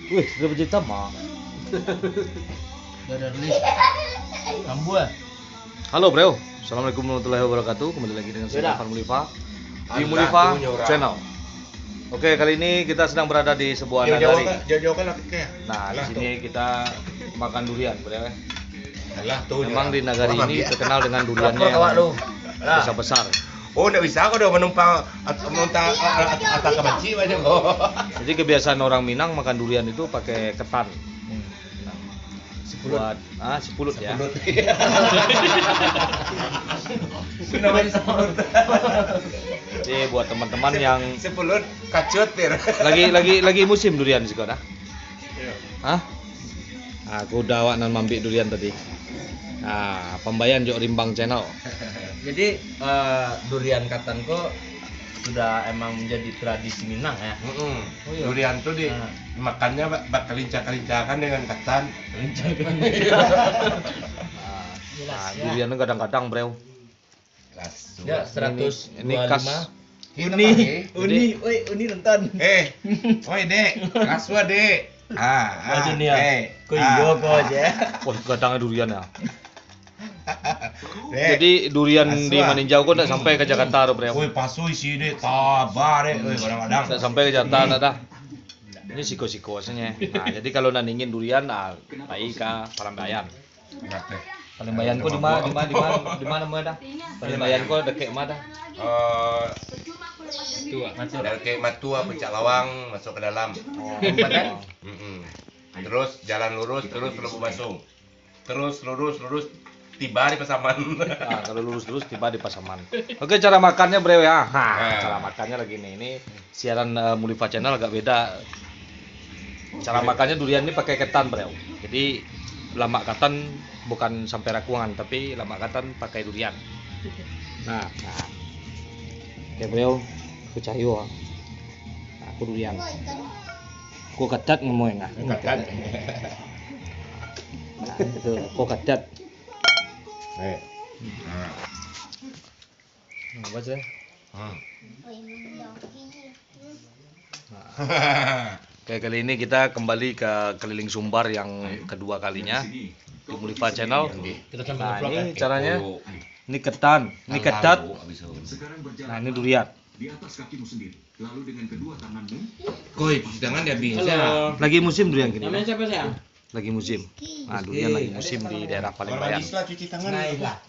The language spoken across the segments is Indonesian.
Wih, sudah bercerita mah. Udah ada rilis. Kambuh. Halo bro, assalamualaikum warahmatullahi wabarakatuh. Kembali lagi dengan saya Irfan Mulifa di Mulifa Channel. Oke, kali ini kita sedang berada di sebuah nagari. Jauh-jauh kan kayak. Nah, di sini kita makan durian, bro. Alah tuh. Memang di nagari ini terkenal dengan duriannya Lapor, yang besar-besar. Oh, enggak bisa aku udah menumpang atas kebenci banyak kok. Jadi kebiasaan orang Minang makan durian itu pakai ketan. Buat sipulut ya. Namanya sepulut. Jadi buat teman-teman yang Sepulut kacut pir. lagi musim durian sih kau dah. Iya. Hah? Aku udah awak nan mambik durian tadi. Nah, pembayan Jok Rimbang Channel. Jadi durian katanko sudah emang menjadi tradisi Minang ya. Oh, iya. Durian tuh makannya bak kelincah-kelincahan dengan ketan. Nah, durian itu kadang-kadang, bro. Ya 125. Ini khas. Uni nonton. Woi dek, kaswa dek. Maju nih ya. Kok iyo kok aja. Wah, kadangnya durian ya. Dek. Jadi durian Aswa. di Maninjau kok enggak sampai ke Jakarta, bro. Woi pasui sih dek, tabar dek. Woi kadang-kadang. Enggak sampai ke Jakarta enggak dah. Ini siko-siko aslinya. Nah, jadi kalau naningin durian baik ke Palembayan. Palembayan kok di mana dah? Palembayan kok dekat mana dah? Dari kayak Matua, Puncak Lawang, masuk ke dalam. Oh. Terus jalan lurus, terus Lubu Basung. Terus lurus, tiba di Pasaman. Nah, kalau lurus tiba di Pasaman. Oke, cara makannya bro ya. Cara makannya lagi nih. Ini siaran Mulifa Channel agak beda. Cara makannya durian ini pakai ketan bro. Jadi lamak ketan bukan sampai rakuangan, tapi lamak ketan pakai durian. Nah. Oke bro, aku cahayu. Nah, aku durian. Aku ketat ngomong enggak. Ketan. Nah, itu aku ketat. Apa sih? Oke, kali ini kita kembali ke keliling Sumbar yang kedua kalinya di Mulifa Channel. Kita sambil Nah, vlog ya. ini caranya. Ini ketan, ini ketat. Nah, ini durian. Di atas kakimu sendiri, lalu dengan kedua tanganmu. Koi, cuci tangan dia bisa. Lagi musim durian gini. Namanya siapa sih? Lagi musim. Nah, durian lagi musim di daerah Palembayan. Lah cuci tangan. Lama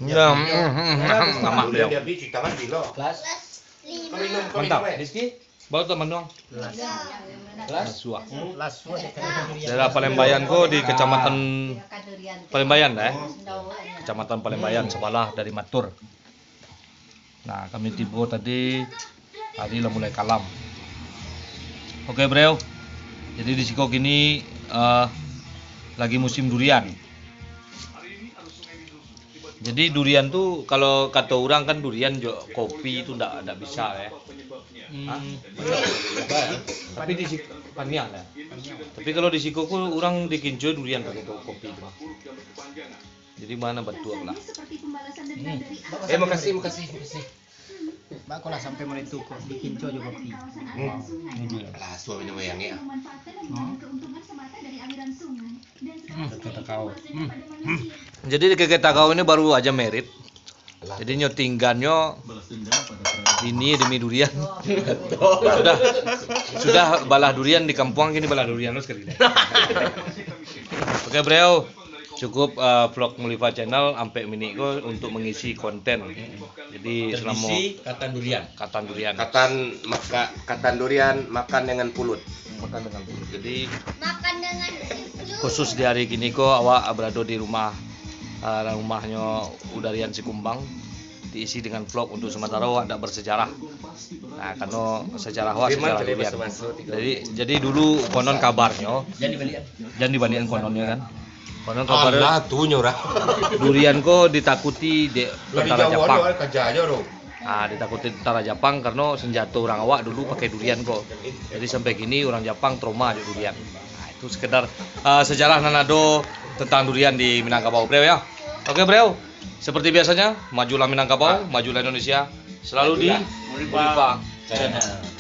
Dia beliau. cuci tangan bilo. Kelas Mantap. Rizky. Bawa teman dong. Kelas Suah. Kelas. Daerah Palembayan kok di Kecamatan Palembayan dah. Kecamatan Palembayan sebelah dari Matur. Nah, kami tiba tadi hari lah mulai kalam. Oke, bro. Jadi di Sikok ini lagi musim durian. Jadi durian tuh kalau kata orang kan durian kopi itu enggak bisa ya. Tapi di Panian ya. Tapi kalau di Sikok orang dikinco durian pakai kopi itu. Jadi mana batu lah. Makasih. Mbak kalau sampai menentu kok bikin cojo kopi. Lah suaminya wayangnya. Jadi kakek takau ini baru aja merit. Jadi nyotinggannya ini demi durian. sudah balah durian di kampung gini balah durian lo sekali. Oke bro, cukup vlog Mulifa Channel sampai mini ko untuk mengisi konten. Jadi selama katan durian. Katan durian makan dengan pulut. Makan dengan mulut. Jadi Makan dengan siput. khusus di hari gini ko awak berada di rumahnya Udarian Sikumbang diisi dengan vlog untuk sementara awak tidak bersejarah. Nah, karena sejarah awak sejarah durian. Jadi dulu konon kabarnya jangan dibandingkan kononnya kan. Konon kabarnya tuh nyurah. durian ko ditakuti di tentara Jepang. Ditakuti tentara Jepang karena senjata orang awak dulu pakai durian kok. Jadi sampai gini orang Jepang trauma di durian. Nah, itu sekedar sejarah nanado tentang durian di Minangkabau, bro ya. Oke, bro. Seperti biasanya, majulah Minangkabau, majulah Indonesia. Selalu di Mulifa Channel.